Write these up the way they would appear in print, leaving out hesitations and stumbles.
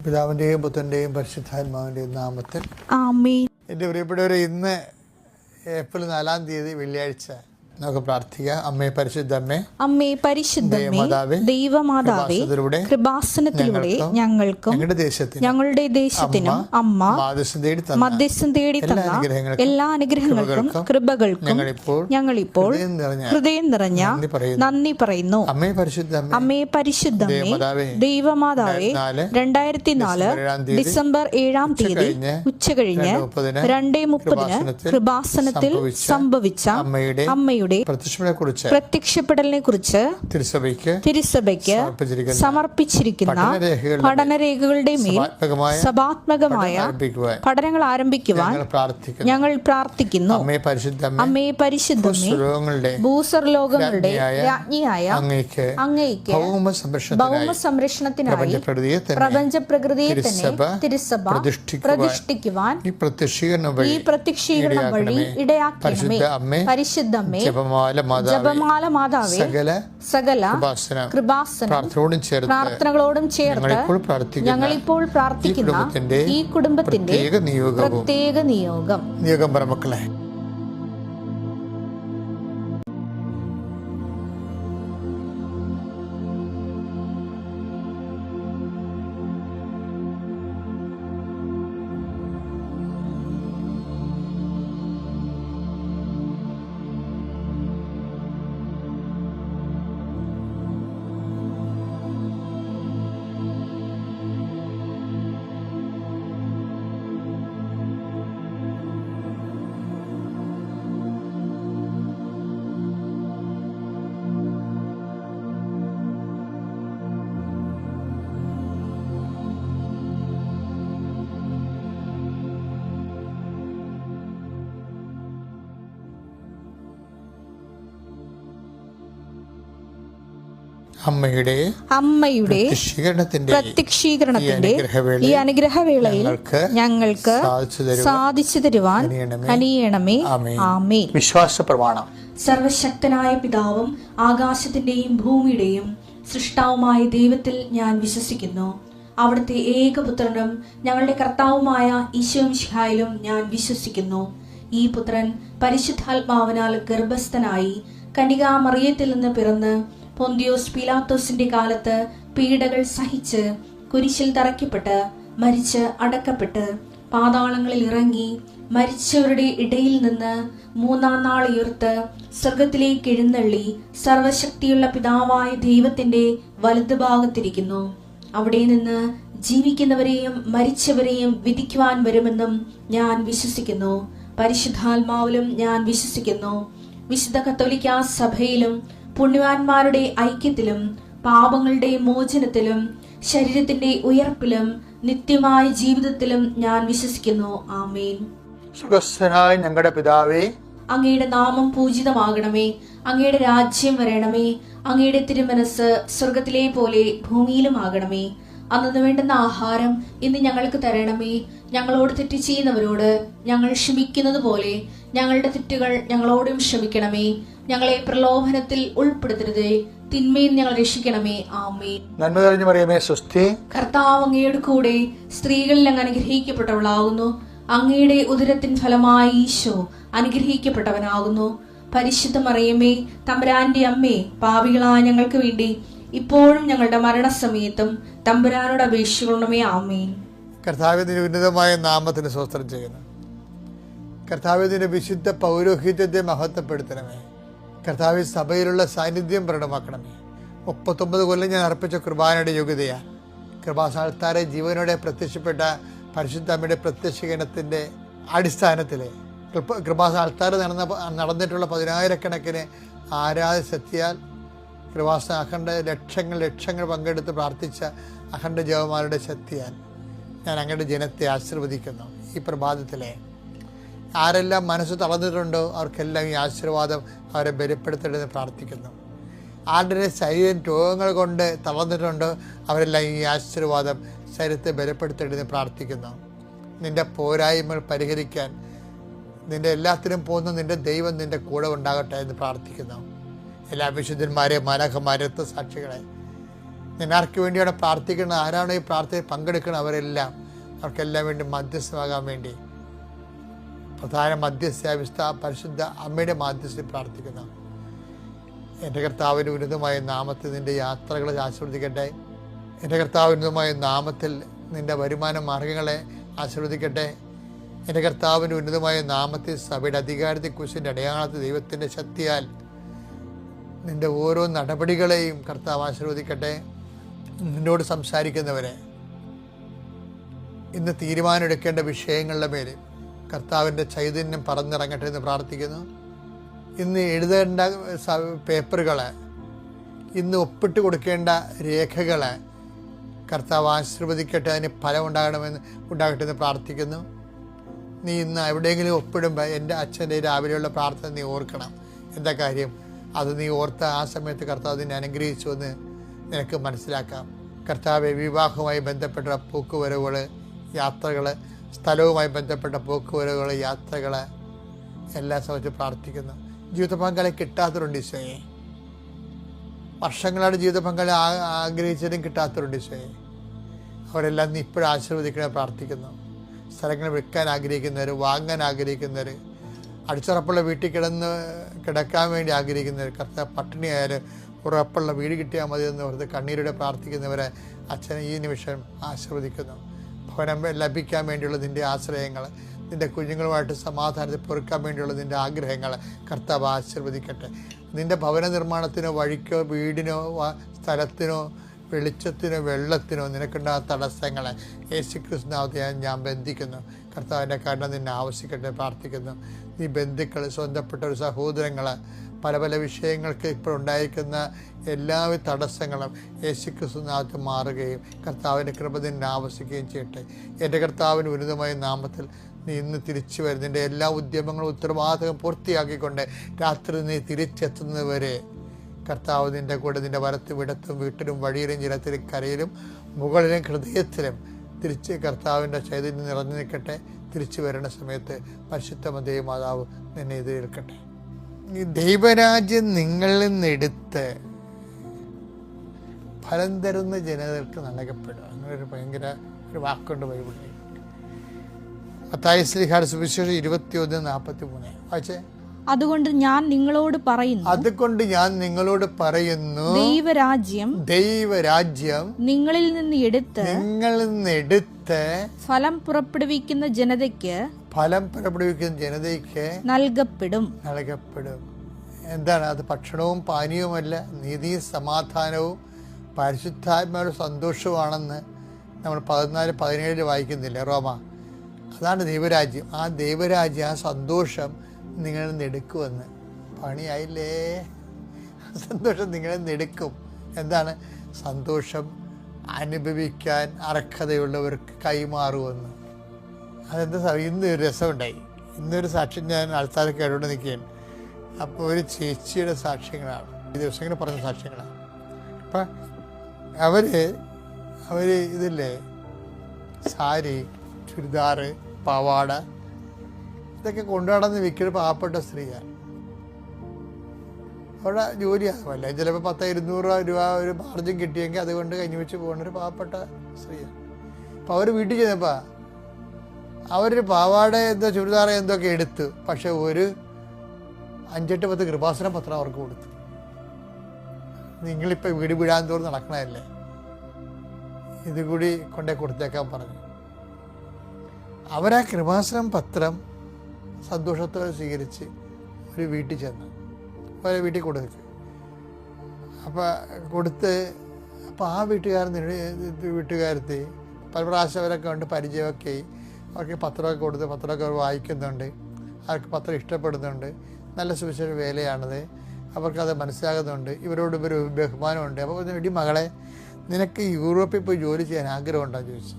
പിതാവിൻ്റെയും പുത്രൻ്റെയും പരിശുദ്ധാത്മാവിൻ്റെയും നാമത്തിൽ ആമേൻ. എൻ്റെ പ്രിയപ്പെട്ടവരെ, ഇന്ന് ഏപ്രിൽ 4-ാം തീയതി വെള്ളിയാഴ്ച നമുക്ക് പ്രാർത്ഥിക്കാം. അമ്മേ പരിശുദ്ധമ്മേ, അമ്മേ പരിശുദ്ധമേ, ദൈവമാതാവേ, കൃപാസനത്തിലൂടെ ഞങ്ങൾക്കും ഞങ്ങളുടെ ദേശത്തിനും അമ്മ മധ്യസ്ഥം തേടി തന്ന എല്ലാ അനുഗ്രഹങ്ങൾക്കും കൃപകൾക്കും ഞങ്ങളിപ്പോൾ ഹൃദയം നിറഞ്ഞ നന്ദി പറയുന്നു. അമ്മേ പരിശുദ്ധമേ, ദൈവമാതാവേ, 2004 ഡിസംബർ 7-ാം തീയതി ഉച്ചകഴിഞ്ഞ് 2:30 കൃപാസനത്തിൽ സംഭവിച്ച അമ്മയുടെ പ്രത്യക്ഷപ്പെടലിനെ കുറിച്ച് തിരുസഭയ്ക്ക് സമർപ്പിച്ചിരിക്കുന്ന പഠനരേഖകളുടെ മേൽ സഭാത്മകമായ പഠനങ്ങൾ ആരംഭിക്കുവാൻ ഞങ്ങൾ പ്രാർത്ഥിക്കുന്നു. അമ്മേ പരിശുദ്ധമേ, ഭൂസ്വർലോകങ്ങളുടെ രാജ്ഞിയായ അങ്ങേയ്ക്ക് ഭൗമ സംരക്ഷണത്തിനായി പ്രപഞ്ച പ്രകൃതിയെ തന്നെ തിരുസഭ പ്രതിഷ്ഠിക്കുവാൻ ഈ പ്രത്യക്ഷീകരണം വഴി ഇടയാക്കണമേ. പരിശുദ്ധമേ, ജപമാല മാതാവേ, സകല കൃപാസന പ്രാർത്ഥനകളോടും ചേർത്ത് ഞങ്ങളിപ്പോൾ പ്രാർത്ഥിക്കുന്ന ഈ കുടുംബത്തിന്റെ പ്രത്യേക നിയോഗം മക്കളെ. അമ്മയുടെ പ്രത്യക്ഷീകരണത്തിന്റെ ഈ അനുഗ്രഹവേളയിൽ ഞങ്ങൾക്ക് സാധിച്ചു തരുവാൻ കനിയണമേ. ആമേൻ. വിശ്വാസ പ്രമാണം. സർവശക്തനായ പിതാവും ആകാശത്തിന്റെയും ഭൂമിയുടെയും സൃഷ്ടാവുമായ ദൈവത്തിൽ ഞാൻ വിശ്വസിക്കുന്നു. അവിടുത്തെ ഏകപുത്രനും ഞങ്ങളുടെ കർത്താവുമായ ഈശോമിശിഹായിലും ഞാൻ വിശ്വസിക്കുന്നു. ഈ പുത്രൻ പരിശുദ്ധാത്മാവിനാൽ ഗർഭസ്ഥനായി കന്യകാമറിയത്തിൽ നിന്ന് പിറന്ന് പൊന്തിയോസ് പീലാത്തോസിന്റെ കാലത്ത് പീഡകൾ സഹിച്ച് കുരിശിൽ തറയ്ക്കപ്പെട്ട് മരിച്ച് അടക്കപ്പെട്ട് പാതാളങ്ങളിൽ ഇറങ്ങി മരിച്ചവരുടെ ഇടയിൽ നിന്ന് 3-ാം നാൾ ഉയർത്ത് സ്വർഗത്തിലേക്ക് എഴുന്നള്ളി സർവശക്തിയുള്ള പിതാവായ ദൈവത്തിന്റെ വലതുഭാഗത്തിരിക്കുന്നു. അവിടെ നിന്ന് ജീവിക്കുന്നവരെയും മരിച്ചവരെയും വിധിക്കുവാൻ വരുമെന്നും ഞാൻ വിശ്വസിക്കുന്നു. പരിശുദ്ധാത്മാവിലും ഞാൻ വിശ്വസിക്കുന്നു. വിശുദ്ധ കത്തോലിക്കാ സഭയിലും പുണ്യവാന്മാരുടെ ഐക്യത്തിലും പാപങ്ങളുടെ മോചനത്തിലും ശരീരത്തിന്റെ ഉയർപ്പിലും നിത്യമായ ജീവിതത്തിലും ഞാൻ വിശ്വസിക്കുന്നു. ആമേൻ. സ്വർഗ്ഗസ്ഥനായ ഞങ്ങളുടെ പിതാവേ, അങ്ങയുടെ നാമം പൂജിതമാകണമേ. അങ്ങയുടെ രാജ്യം വരണമേ. അങ്ങയുടെ തിരുമനസ് സ്വർഗത്തിലെ പോലെ ഭൂമിയിലും ആകണമേ. അന്നു വേണ്ടുന്ന ആഹാരം ഇന്ന് ഞങ്ങൾക്ക് തരണമേ. ഞങ്ങളോട് തെറ്റ് ചെയ്യുന്നവരോട് ഞങ്ങൾ ക്ഷമിക്കുന്നത് പോലെ ഞങ്ങളുടെ തെറ്റുകൾ ഞങ്ങളോടും ക്ഷമിക്കണമേ. ഞങ്ങളെ പ്രലോഭനത്തിൽ ഉൾപ്പെടുത്തരുതേ, തിന്മയിൽ ഞങ്ങൾ രക്ഷിക്കണമേ. ആമേൻ. നന്മ നിറഞ്ഞ മറിയമേ, സ്വസ്തി. കർത്താവ് അങ്ങയുടെ കൂടെ സ്ത്രീകളിൽ അങ്ങ് അനുഗ്രഹിക്കപ്പെട്ടവളാകുന്നു. അങ്ങയുടെ ഉദരത്തിൻ ഫലമായി ഈശോ അനുഗ്രഹിക്കപ്പെട്ടവനാകുന്നു. പരിശുദ്ധ മറിയമേ, തമ്പുരാന്റെ അമ്മേ, പാപികളായ ഞങ്ങൾക്ക് വേണ്ടി ഇപ്പോഴും ഞങ്ങളുടെ മരണസമയത്തും തമ്പുരാനോട് അപേക്ഷിക്കണമേ. ആമേൻ. കർത്താവിന്റെ ഉന്നതമായ നാമത്തിന് സ്തോത്രം ചെയ്യുന്നു. കർത്താവിന്റെ വിശുദ്ധ പൗരോഹിത്യത്തെ മഹത്വപ്പെടുത്തണമേ. കർത്താവ് സഭയിലുള്ള സാന്നിധ്യം പ്രകടമാക്കണമേ. 39 കൊല്ലം ഞാൻ അർപ്പിച്ച കുർബാനയുടെ യോഗ്യതയാണ്. കൃപാസാൽത്താരെ ജീവനോടെ പ്രത്യക്ഷപ്പെട്ട പരിശുദ്ധ അമ്മയുടെ പ്രത്യക്ഷീകരണത്തിൻ്റെ അടിസ്ഥാനത്തിൽ കൃപാസാൽത്താർ നടന്നിട്ടുള്ള 10,000-കണക്കിന് ആരാധശക്തിയാൽ കൃപാസ അഖണ്ഡ ലക്ഷങ്ങൾ പങ്കെടുത്ത് പ്രാർത്ഥിച്ച അഖണ്ഡ ജപമാരുടെ ശക്തിയാൽ ഞാൻ അങ്ങയുടെ ജനത്തെ ആശീർവദിക്കുന്നു. ഈ പ്രഭാതത്തിലെ ആരെല്ലാം മനസ്സ് തളർന്നിട്ടുണ്ടോ അവർക്കെല്ലാം ഈ ആശീർവാദം അവരെ ബലപ്പെടുത്തണമെന്ന് പ്രാർത്ഥിക്കുന്നു. ആരുടെ ശരീരം രോഗങ്ങൾ കൊണ്ട് തളർന്നിട്ടുണ്ടോ അവരെല്ലാം ഈ ആശീർവാദം ശരീരത്തെ ബലപ്പെടുത്തണമെന്ന് പ്രാർത്ഥിക്കുന്നു. നിൻ്റെ പോരായ്മകൾ പരിഹരിക്കാൻ നിൻ്റെ എല്ലാത്തിനും പോകുന്ന നിൻ്റെ ദൈവം നിൻ്റെ കൂടെ ഉണ്ടാകട്ടെ എന്ന് പ്രാർത്ഥിക്കുന്നു. എല്ലാ വിശുദ്ധന്മാരെ, മാലാഖമാരെ, സാക്ഷികളെ നിനക്ക് വേണ്ടിയാണ് പ്രാർത്ഥിക്കുന്നത്. ആരാണോ ഈ പ്രാർത്ഥനയിൽ പങ്കെടുക്കുന്നത് അവരെല്ലാം അവർക്കെല്ലാം വേണ്ടി മധ്യസ്ഥമാകാൻ വേണ്ടി പ്രധാന മധ്യസ്ഥ പരിശുദ്ധ അമ്മയുടെ മാധ്യസ്ഥയിൽ പ്രാർത്ഥിക്കുന്നു. എൻ്റെ കർത്താവിൻ്റെ ഉന്നതമായ നാമത്തിൽ നിൻ്റെ യാത്രകളെ ആശീർവദിക്കട്ടെ. എൻ്റെ കർത്താവ് ഉന്നതമായ നാമത്തിൽ നിൻ്റെ വരുമാന മാർഗങ്ങളെ ആശീർവദിക്കട്ടെ. എൻ്റെ കർത്താവിൻ്റെ ഉന്നതമായ നാമത്തിൽ സഭയുടെ അധികാരത്തെക്കുറിച്ചിൻ്റെ അടയാളത്തിൽ ദൈവത്തിൻ്റെ ശക്തിയാൽ നിൻ്റെ ഓരോ നടപടികളെയും കർത്താവ് ആശീർവദിക്കട്ടെ. നിന്നോട് സംസാരിക്കുന്നവരെ ഇന്ന് തീരുമാനമെടുക്കേണ്ട വിഷയങ്ങളുടെ മേൽ കർത്താവിൻ്റെ ചൈതന്യം പറന്നിറങ്ങട്ടെ എന്ന് പ്രാർത്ഥിക്കുന്നു. ഇന്ന് എഴുതേണ്ട പേപ്പറുകൾ, ഇന്ന് ഒപ്പിട്ട് കൊടുക്കേണ്ട രേഖകൾ കർത്താവ് ആശീർവദിക്കട്ടെ, അതിന് ഫലം ഉണ്ടാകട്ടെ എന്ന് പ്രാർത്ഥിക്കുന്നു. നീ ഇന്ന് എവിടെയെങ്കിലും ഒപ്പിടുമ്പോൾ എൻ്റെ അച്ഛൻ്റെ രാവിലെയുള്ള പ്രാർത്ഥന നീ ഓർക്കണം. എന്താ കാര്യം? അത് നീ ഓർത്ത ആ സമയത്ത് കർത്താവ് നിന്നെ അനുഗ്രഹിച്ചു എന്ന് നിനക്ക് മനസ്സിലാക്കാം. കർത്താവ് വിവാഹവുമായി ബന്ധപ്പെട്ട പോക്കുവരവുകൾ, യാത്രകൾ, സ്ഥലവുമായി ബന്ധപ്പെട്ട പോക്കുവരവുകൾ, യാത്രകൾ എല്ലാം സംബന്ധിച്ച് പ്രാർത്ഥിക്കുന്നു. ജീവിത പങ്കാളി കിട്ടാത്തവരുണ്ട് ഈശോയെ. വർഷങ്ങളായിട്ട് ജീവിത പങ്കാളി ആഗ്രഹിച്ചതും കിട്ടാത്തവരുണ്ട് ഈശോയെ. അവരെല്ലാം നീ ഇപ്പോഴും ആശീർവദിക്കണേ പ്രാർത്ഥിക്കുന്നു. സ്ഥലങ്ങൾ വിൽക്കാൻ ആഗ്രഹിക്കുന്നവർ, വാങ്ങാൻ ആഗ്രഹിക്കുന്നവർ, അടിച്ചുറപ്പുള്ള വീട്ടിൽ കിടക്കാൻ വേണ്ടി ആഗ്രഹിക്കുന്നവർ, കർത്താവ് പട്ടിണിയായാലും ഉറപ്പുള്ള വീട് കിട്ടിയാൽ മതി എന്ന് ഓർത്ത് കണ്ണീരോടെ പ്രാർത്ഥിക്കുന്നവരെ അച്ഛനെ ഈ നിമിഷം ആശീർവദിക്കുന്നു. ഭവനം ലഭിക്കാൻ വേണ്ടിയുള്ള നിൻ്റെ ആശ്രയങ്ങൾ, നിൻ്റെ കുഞ്ഞുങ്ങളുമായിട്ട് സമാധാനത്തിൽ പൊറുക്കാൻ വേണ്ടിയുള്ള നിൻ്റെ ആഗ്രഹങ്ങൾ കർത്താവ് ആശീർവദിക്കട്ടെ. നിൻ്റെ ഭവന നിർമ്മാണത്തിനോ വഴിക്കോ വീടിനോ സ്ഥലത്തിനോ വെളിച്ചത്തിനോ വെള്ളത്തിനോ നിനക്കുണ്ടാകുന്ന തടസ്സങ്ങളെ യേശുക്രിസ്തുവിനെ ഞാൻ ബന്ധിക്കുന്നു. കർത്താവിൻ്റെ കരുണ നിന്നെ ആവശ്യിക്കട്ടെ പ്രാർത്ഥിക്കുന്നു. നീ ബന്ധുക്കൾ, സ്വന്തപ്പെട്ട ഒരു സഹോദരങ്ങൾ, പല പല വിഷയങ്ങൾക്ക് ഇപ്പോൾ ഉണ്ടായിരിക്കുന്ന എല്ലാവിധ തടസ്സങ്ങളും യേശുക്രിസ്തുവിനകത്ത് മാറുകയും കർത്താവിൻ്റെ കൃപ നിന്നെ ആവശ്യിക്കുകയും ചെയ്യട്ടെ. എൻ്റെ കർത്താവിൻ്റെ ഉന്നതമായ നാമത്തിൽ നീ ഇന്ന് തിരിച്ചു വരും. നിൻ്റെ എല്ലാ ഉദ്യമങ്ങളും ഉത്തരവാദിത്തം പൂർത്തിയാക്കിക്കൊണ്ട് രാത്രി നീ തിരിച്ചെത്തുന്നതുവരെ കർത്താവ് നിൻ്റെ കൂടെ നിൻ്റെ വലത്തും ഇടത്തും വീട്ടിലും വഴിയിലും ജലത്തിലും കരയിലും മുകളിലും ഹൃദയത്തിലും തിരിച്ച് കർത്താവിൻ്റെ ചൈതന്യം നിറഞ്ഞു നിൽക്കട്ടെ. തിരിച്ചു വരേണ്ട സമയത്ത് പരിശുദ്ധ ദൈവമാതാവ് നിന്നെ എതിരേൽക്കട്ടെ. ഈ ദൈവരാജ്യം നിങ്ങളിൽ നിന്നെടുത്ത് ഫലം തരുന്ന ജനതകൾക്ക് നൽകപ്പെടുക. അങ്ങനൊരു ഭയങ്കര ഒരു വാക്കുണ്ട് ബൈബിളിൽ. മത്തായി ശ്ലീഹായുടെ സുവിശേഷം 21:43 വായിച്ചേ. അതുകൊണ്ട് ഞാൻ നിങ്ങളോട് പറയുന്നു, ദൈവരാജ്യം നിങ്ങളിൽ നിന്ന് എടുത്ത് ഫലം പുറപ്പെടുവിക്കുന്ന ജനതയ്ക്ക് നൽകപ്പെടും. എന്താണ് അത്? ഭക്ഷണവും പാനീയവുമല്ല, നീതിയും സമാധാനവും പരിശുദ്ധാത്മാരുടെ സന്തോഷവുമാണെന്ന് നമ്മൾ 14-17 വായിക്കുന്നില്ലേ റോമ? അതാണ് ദൈവരാജ്യം. ആ ദൈവരാജ്യം, ആ സന്തോഷം നിങ്ങളിൽ നിന്ന് എടുക്കുമെന്ന്. പണിയായില്ലേ? സന്തോഷം നിങ്ങളിൽ നിന്ന് എടുക്കും. എന്താണ് സന്തോഷം? അനുഭവിക്കാൻ അർഹതയുള്ളവർക്ക് കൈമാറുമെന്ന്. അതെന്താ? ഇന്നൊരു രസമുണ്ടായി. ഇന്നൊരു സാക്ഷ്യം ഞാൻ ആൾക്കാരെ കേട്ടോണ്ട് നിൽക്കുകയാണ്. അപ്പോൾ ഒരു ചേച്ചിയുടെ സാക്ഷ്യങ്ങളാണ്, ഈ ദിവസങ്ങൾ പറഞ്ഞ സാക്ഷ്യങ്ങളാണ്. അപ്പം അവർ ഇതില്ലേ, സാരി, ചുരിദാറ്, പാവാട ഇതൊക്കെ കൊണ്ടുനടന്ന് വിൽക്കുന്ന പാവപ്പെട്ട സ്ത്രീയാണ്. അവിടെ ജോലിയാകുമല്ല, ചിലപ്പോൾ 1000-200 രൂപ ഒരു മാർജിൻ കിട്ടിയെങ്കിൽ അതുകൊണ്ട് കഞ്ഞി വെച്ച് പോകുന്നൊരു പാവപ്പെട്ട സ്ത്രീയാണ്. അപ്പോൾ അവർ വീട്ടിൽ ചെന്നപ്പോൾ അവരൊരു പാവാട എന്തോ ചുരിദാറ എന്തൊക്കെ എടുത്തു. പക്ഷെ ഒരു 5-8-10 കൃപാസന പത്രം അവർക്ക് കൊടുത്തു. നിങ്ങളിപ്പോൾ വീട് വീഴാൻ തോറും നടക്കണമല്ലേ, ഇതുകൂടി കൊണ്ടേ കൊടുത്തേക്കാൻ പറഞ്ഞു. അവരാ കൃപാസനം പത്രം സന്തോഷത്തോടെ സ്വീകരിച്ച് ഒരു വീട്ടിൽ ചെന്നു. അവരെ വീട്ടിൽ കൊടുത്തു. അപ്പോൾ ആ വീട്ടുകാരത്തി പല പ്രാവശ്യം അവരൊക്കെ ഉണ്ട്, പരിചയമൊക്കെ അവർക്ക് പത്രമൊക്കെ കൊടുത്ത് പത്രമൊക്കെ അവർ വായിക്കുന്നുണ്ട്. അവർക്ക് പത്രം ഇഷ്ടപ്പെടുന്നുണ്ട്. നല്ല സുവിശേഷ വേലയാണത്. അവർക്കത് മനസ്സിലാകുന്നുണ്ട്. ഇവരോട് ഒരു ബഹുമാനമുണ്ട്. അപ്പോൾ എടി മകളെ, നിനക്ക് യൂറോപ്പിൽ പോയി ജോലി ചെയ്യാൻ ആഗ്രഹമുണ്ടോ ചോദിച്ചു.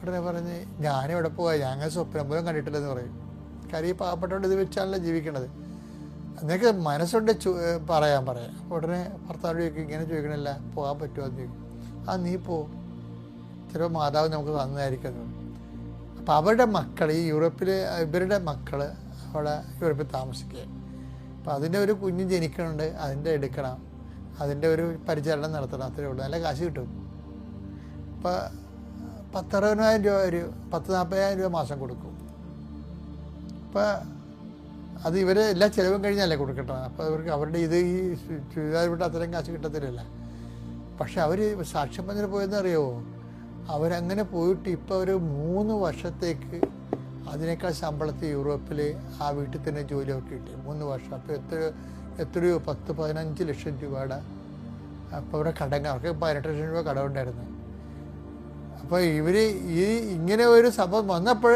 ഉടനെ പറഞ്ഞ് ഞാനിവിടെ പോകാം, ഞങ്ങൾ സ്വപ്നം പോലും കണ്ടിട്ടില്ലെന്ന് പറയും. കാര്യം ഈ പാവപ്പെട്ടോണ്ട് ഇത് വെച്ചാണല്ലോ ജീവിക്കണത്. നിനക്ക് മനസ്സുകൊണ്ട് പറയാം. ഉടനെ ഭർത്താവ് ചോദിക്കും, ഇങ്ങനെ ചോദിക്കണില്ല, പോകാൻ പറ്റുമോ എന്ന് ചോദിക്കും. നീ പോ, ചിലപ്പോൾ മാതാവ് നമുക്ക് തന്നതായിരിക്കുന്നു. അപ്പം അവരുടെ മക്കൾ, ഈ ഇവരുടെ മക്കൾ അവിടെ യൂറോപ്പിൽ താമസിക്കുക. അപ്പം അതിൻ്റെ ഒരു കുഞ്ഞ് ജനിക്കണുണ്ട്, അതിൻ്റെ എടുക്കണം. അതിൻ്റെ ഒരു പരിചരണം നടത്തണം, അത്രേ ഉള്ളൂ. നല്ല കാശ് കിട്ടും. ഇപ്പോൾ 10-60,000 രൂപ, ഒരു 40,000 രൂപ മാസം കൊടുക്കും. അപ്പോൾ അത് ഇവർ എല്ലാ ചിലവും കഴിഞ്ഞാലേ കൊടുക്കട്ടെ. അപ്പോൾ അവർക്ക് അവരുടെ ഇത് ഈ ചുരിദാർ വിട്ട് അത്രയും കാശ് കിട്ടത്തില്ലല്ലോ. പക്ഷെ അവർ സാക്ഷ്യം പറഞ്ഞിട്ട് പോയെന്ന് അറിയാമോ, അവരങ്ങനെ പോയിട്ട് ഇപ്പോൾ ഒരു 3 വർഷത്തേക്ക് അതിനേക്കാൾ ശമ്പളത്തിൽ യൂറോപ്പിൽ ആ വീട്ടിൽ തന്നെ ജോലി അവർക്ക് കിട്ടി. 3 വർഷം. അപ്പോൾ എത്രയോ 10-15 ലക്ഷം രൂപയുടെ. അപ്പോൾ അവരുടെ കടങ്ങൾ, അവർക്ക് 18 ലക്ഷം രൂപ കടമുണ്ടായിരുന്നു. അപ്പോൾ ഇവർ ഇങ്ങനെ ഒരു സംഭവം വന്നപ്പോൾ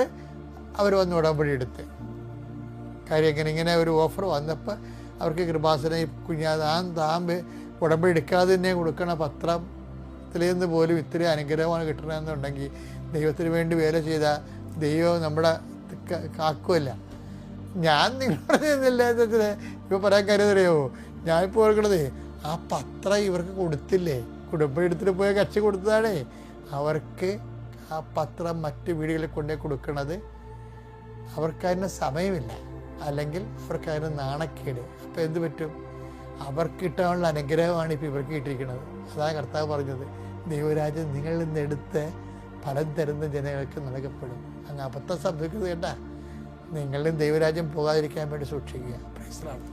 അവർ വന്ന് ഉടമ്പടി എടുത്ത് കാര്യം ഇങ്ങനെ ഒരു ഓഫർ വന്നപ്പോൾ അവർക്ക് കൃപാസന താൻ ഉടമ്പടി എടുക്കാതെ തന്നെ കൊടുക്കണ പത്രത്തിൽ നിന്ന് പോലും ഇത്രയും അനുഗ്രഹമാണ് കിട്ടണമെന്നുണ്ടെങ്കിൽ ദൈവത്തിന് വേണ്ടി വേല ചെയ്ത ദൈവം നമ്മുടെ കാക്കുമല്ല. ഞാൻ നിങ്ങളുടെ ഇപ്പോൾ പറയാൻ കാര്യം അറിയാമോ, ഞാനിപ്പോൾ ഓർക്കണത് ആ പത്രം ഇവർക്ക് കൊടുത്തില്ലേ, ഉടമ്പടി എടുത്തിട്ട് പോയ കക്ഷി കൊടുത്തതാണേ. അവർക്ക് ആ പത്രം മറ്റ് വീടുകളിൽ കൊണ്ടുപോയി കൊടുക്കണത് അവർക്കതിന് സമയമില്ല, അല്ലെങ്കിൽ അവർക്കതിന് നാണക്കേട്. അപ്പോൾ എന്ത് പറ്റും, അവർക്ക് കിട്ടാനുള്ള അനുഗ്രഹമാണ് ഇപ്പോൾ ഇവർക്ക് കിട്ടിയിരിക്കുന്നത്. അതാണ് കർത്താവ് പറഞ്ഞത്, ദൈവരാജ്യം നിങ്ങളിൽ നിന്ന് എടുത്ത് ഫലം തരുന്ന ജനങ്ങൾക്ക് നൽകപ്പെടും. അങ്ങ് അബദ്ധം സംഭവിക്കുന്നത് കേട്ടാ. നിങ്ങളിലും ദൈവരാജ്യം പോകാതിരിക്കാൻ വേണ്ടി സൂക്ഷിക്കുക. Praise the Lord.